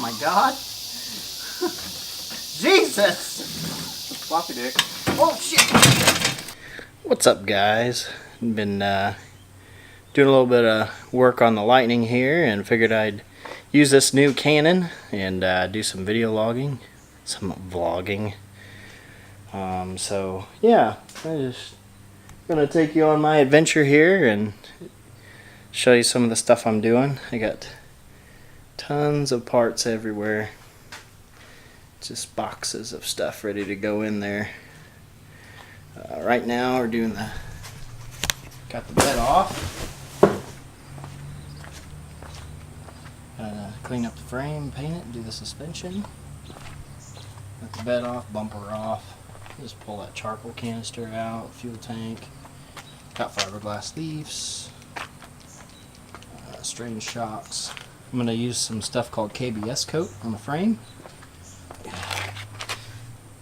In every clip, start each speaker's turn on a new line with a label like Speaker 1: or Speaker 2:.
Speaker 1: my God. Jesus!
Speaker 2: Floppy dick.
Speaker 1: Oh shit! What's up, guys? Been doing a little bit of work on the Lightning here and figured I'd use this new Canon and do some video logging, some vlogging. So yeah, I'm just gonna take you on my adventure here and show you some of the stuff I'm doing. I got tons of parts everywhere, just boxes of stuff ready to go in there. Right now we're doing got the bed off. Clean up the frame, paint it, do the suspension. Got the bed off, bumper off. Just pull that charcoal canister out, fuel tank. Got fiberglass leaves, strange shocks. I'm going to use some stuff called KBS coat on the frame.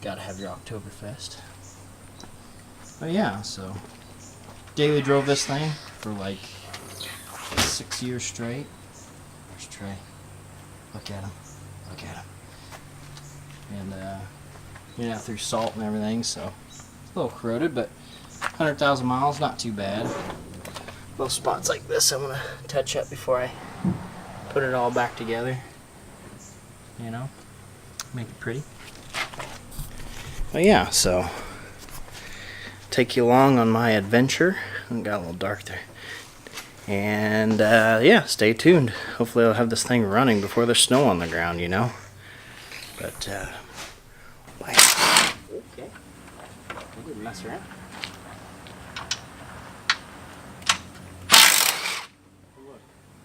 Speaker 1: Gotta have your Oktoberfest. But yeah, so daily drove this thing for like 6 years straight. Where's Trey? Look at him. Look at him. And you know, through salt and everything, so it's a little corroded, but 100,000 miles, not too bad. Little spots like this I'm gonna touch up before I put it all back together. You know, make it pretty. But yeah, so take you along on my adventure. It got a little dark there. And yeah, stay tuned. Hopefully I'll have this thing running before there's snow on the ground, you know. But bye. Okay. I didn't mess around.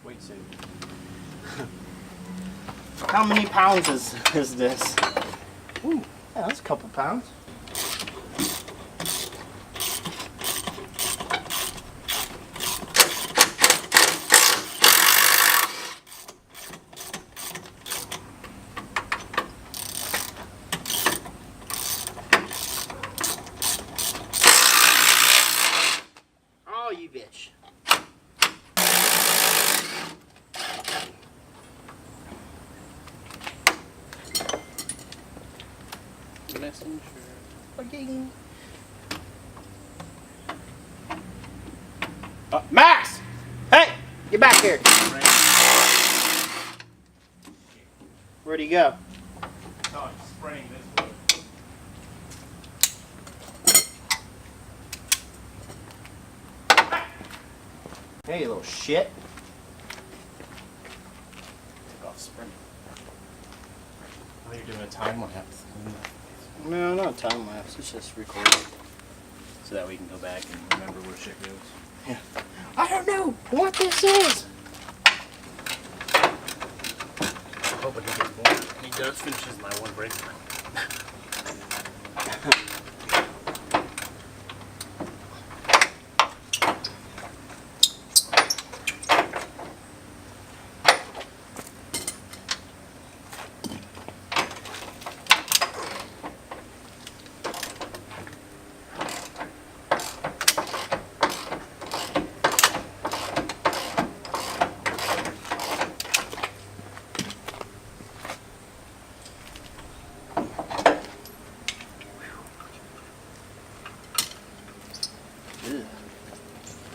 Speaker 1: Wait a second. How many pounds is this? Ooh, yeah, that's a couple pounds. Oh, you bitch. Max! Hey! Get back here! Where'd he go?
Speaker 2: Oh, I'm spraying this wood.
Speaker 1: Hey, you little shit.
Speaker 2: Took off spring. I think you're doing a time lapse.
Speaker 1: No, not time lapse. It's just recording.
Speaker 2: So that we can go back and remember where shit goes.
Speaker 1: Yeah. I don't know what this is.
Speaker 2: Hoping he gets one. He does finishes my one break.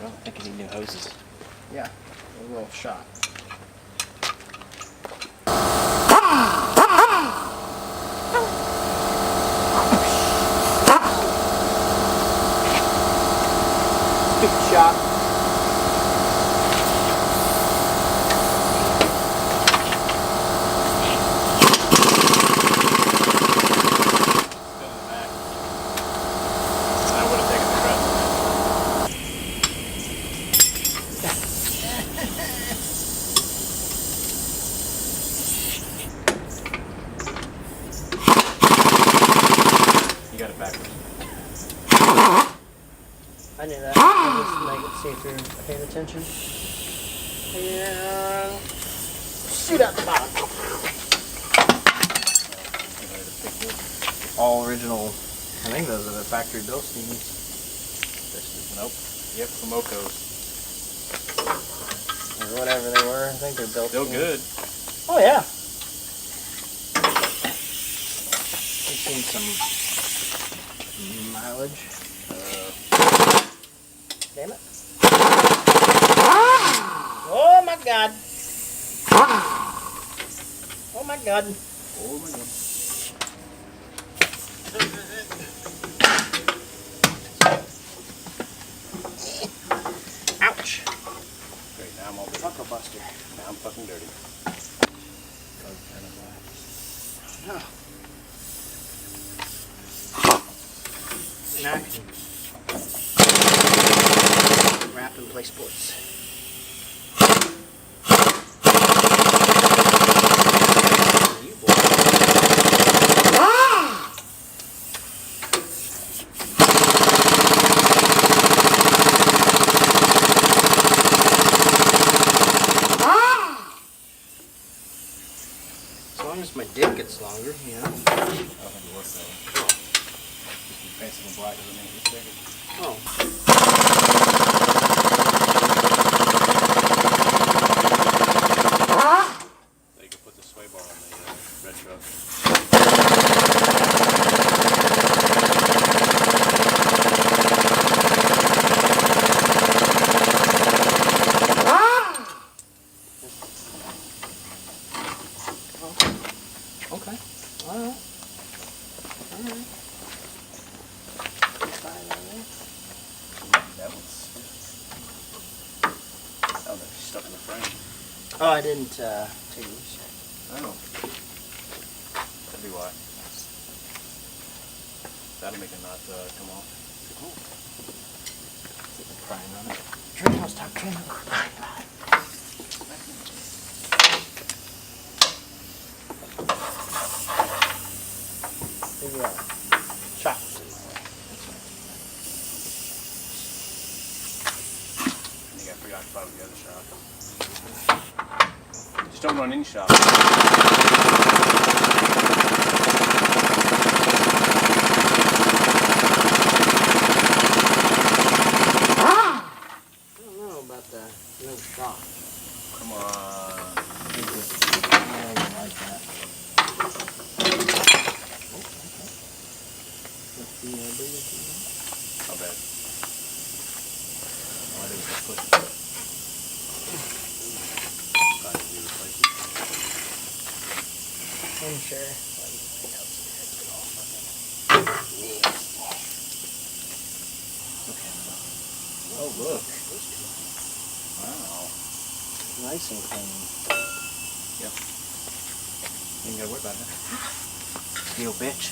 Speaker 1: Well, I think I need new hoses. Yeah, a little shot. Big shot. I knew that. I'll just make it see if you're paying attention. And shoot out the bottom. All original. I think those are the factory built steams.
Speaker 2: Nope. Yep, from Oko's.
Speaker 1: Or whatever they were. I think they're built.
Speaker 2: Still
Speaker 1: steam.
Speaker 2: good.
Speaker 1: Oh yeah. seen some mileage. Damn it. Oh my god. Oh my god.
Speaker 2: Oh my god.
Speaker 1: Ouch.
Speaker 2: Great, now I'm all dirty.
Speaker 1: Buckle buster.
Speaker 2: Now I'm fucking dirty.
Speaker 1: Oh. Now I can wrap and play sports. You boy. As long as my dick gets longer, you know.
Speaker 2: I don't think it works that way. Just be fancy and black doesn't make it bigger.
Speaker 1: Oh.
Speaker 2: So you can put the sway bar on the red truck.
Speaker 1: Okay. Alright. Alright.
Speaker 2: That one's... Oh, they're stuck in the frame.
Speaker 1: Oh, I didn't take these.
Speaker 2: Oh. That'd be why. That'll make it not come off.
Speaker 1: Keep prying on it. Drink, I'll stop drinking. Maybe chocolate's in my way.
Speaker 2: I think I preoccupied with the other shop. Just don't run any shop.
Speaker 1: I don't know about the no shock.
Speaker 2: Come on.
Speaker 1: I don't like that.
Speaker 2: How bad? Oh, I didn't just push it. Gotta be replaced.
Speaker 1: I'm sure.
Speaker 2: Oh, look. Wow.
Speaker 1: Nice and clean.
Speaker 2: Yep. You ain't gotta worry about that.
Speaker 1: Steel bitch.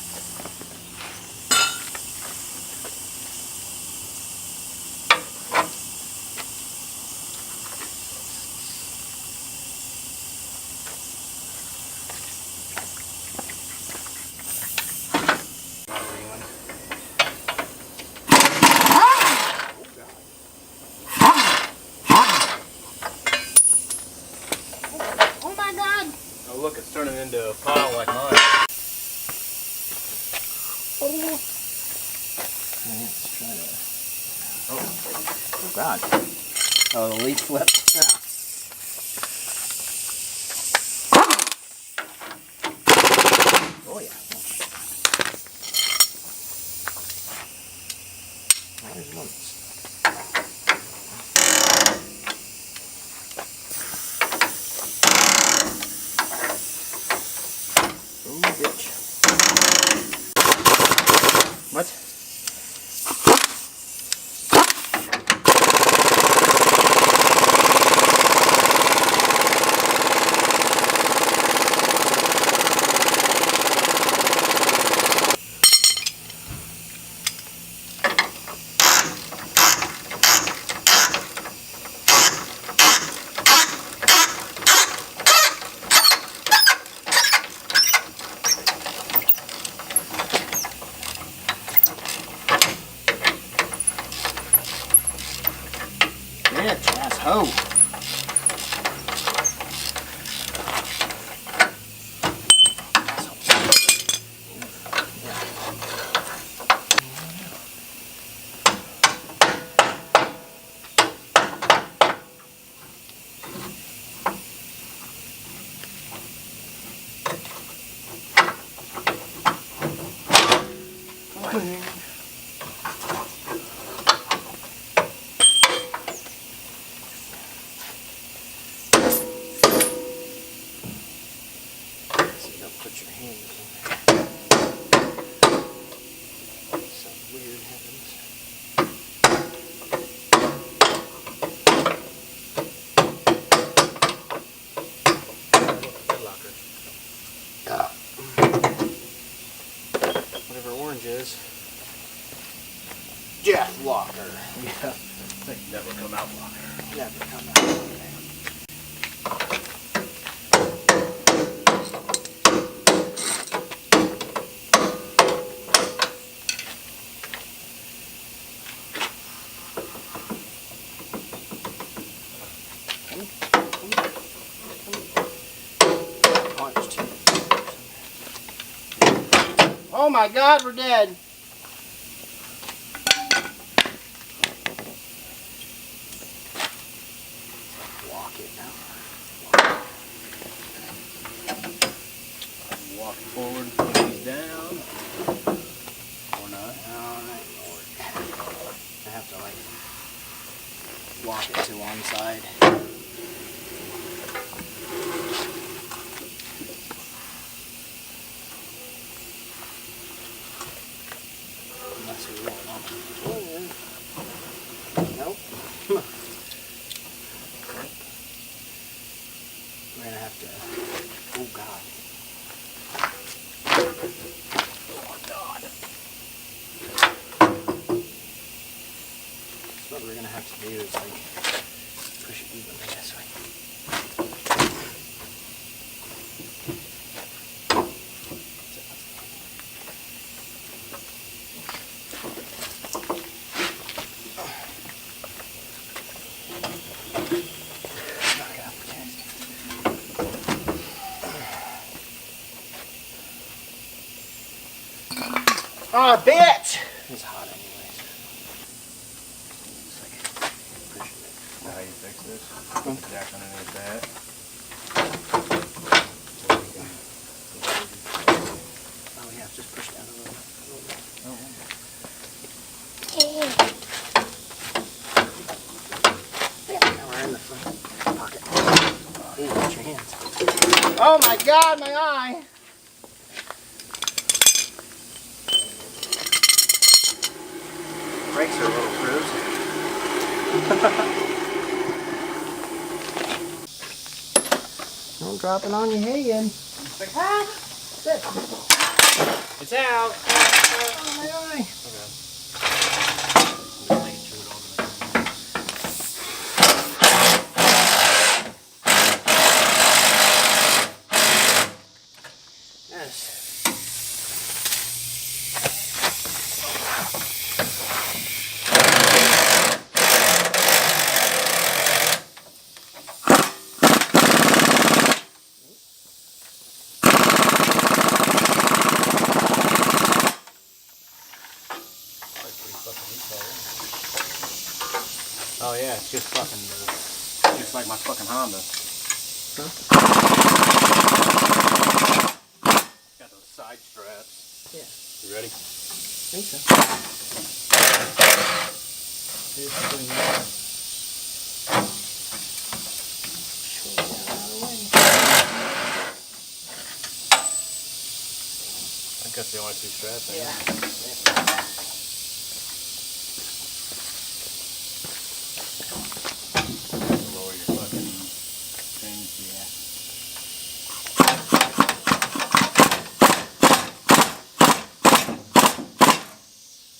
Speaker 1: Oh my god!
Speaker 2: Oh, look, it's turning into a pile like mine.
Speaker 1: Oh. Let's try to. Oh god. Oh, the leaf flipped. Yeah. Oh yeah. There's one. Oh bitch. What? put your hands in there. Something weird happens. Whatever orange is. Jeff Walker.
Speaker 2: Yeah. Never come out locker.
Speaker 1: Never come out. Oh my God, we're dead. Walk it now.
Speaker 2: Walk forward, put these down.
Speaker 1: Or not. Alright, Lord. I have to like walk it to one side. Unless we really want to. Nope. We're gonna have to. Oh God. Oh God. So what we're gonna have to do is like push it evenly this way. Oh, bitch! It's hot anyways. Just like pushing it.
Speaker 2: Now how you fix this? Jack underneath that.
Speaker 1: Oh yeah, just push down a little bit.
Speaker 2: Oh.
Speaker 1: Now we're in the front pocket. Ooh, watch your hands. Oh my God, my eye! Brakes are a little bruised. Don't drop it on your head again.
Speaker 2: It's like, ah! It's out!
Speaker 1: Oh my eye!
Speaker 2: Okay.
Speaker 1: Yes.
Speaker 2: Oh yeah, it's just fucking, just like my fucking Honda.
Speaker 1: Huh?
Speaker 2: Got those side straps.
Speaker 1: Yeah.
Speaker 2: You ready?
Speaker 1: I think so. Here's the thing. Swing it out of the way.
Speaker 2: I think that's the only two straps.
Speaker 1: Yeah.
Speaker 2: Lower your fucking things.
Speaker 1: Yeah.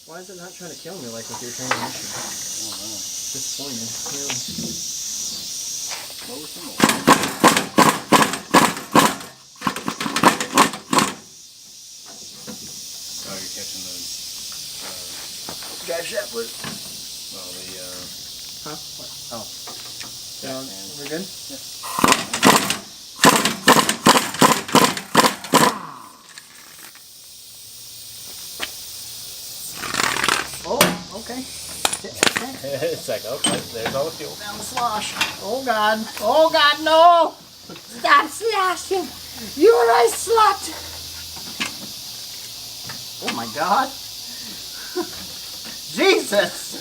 Speaker 1: Why is it not trying to kill me like with your transmission?
Speaker 2: I don't know.
Speaker 1: Disappointed, really.
Speaker 2: Lower some more. Oh, you're catching the,
Speaker 1: Drive shaft loop.
Speaker 2: well, the,
Speaker 1: Huh? What? Oh.
Speaker 2: jack
Speaker 1: Yeah,
Speaker 2: stands.
Speaker 1: we're good?
Speaker 2: Yeah.
Speaker 1: Oh, okay.
Speaker 2: It's like, okay, there's all the fuel.
Speaker 1: Down the slosh. Oh God. Oh God, no! Stop sloshing! You're a slut! Oh my God. Jesus!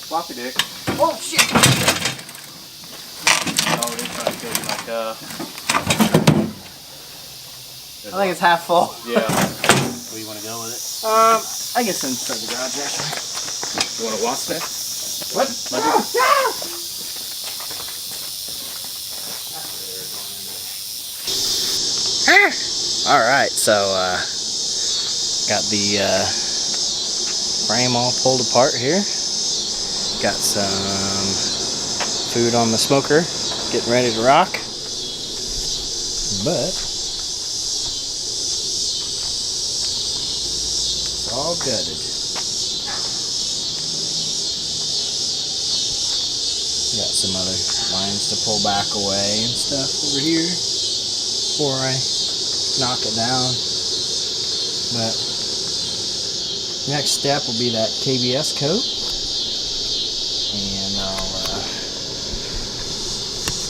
Speaker 2: Floppy dick.
Speaker 1: Oh shit!
Speaker 2: Oh, they're trying to kill you like,
Speaker 1: I think it's half full.
Speaker 2: Yeah. Where you want to go with it?
Speaker 1: I guess inside the garage actually.
Speaker 2: You want to wash that?
Speaker 1: What? Alright, so got the frame all pulled apart here. Got some food on the smoker, getting ready to rock. But it's all gutted. Got some other lines to pull back away and stuff over here before I knock it down. But next step will be that KBS coat, and I'll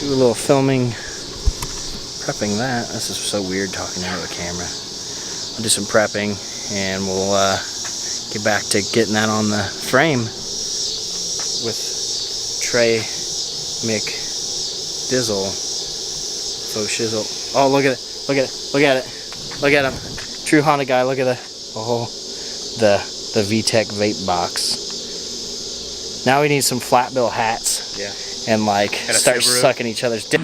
Speaker 1: do a little filming prepping that. This is so weird talking out of the camera. I'll do some prepping and we'll get back to getting that on the frame with Trey McDizzle. Faux shizzle. Oh, look at it. Look at it. Look at it. Look at him. True Honda guy. Look at the VTech vape box. Now we need some flat bill hats.
Speaker 2: Yeah.
Speaker 1: And like
Speaker 2: And
Speaker 1: start
Speaker 2: Subaru.
Speaker 1: sucking each other's dick.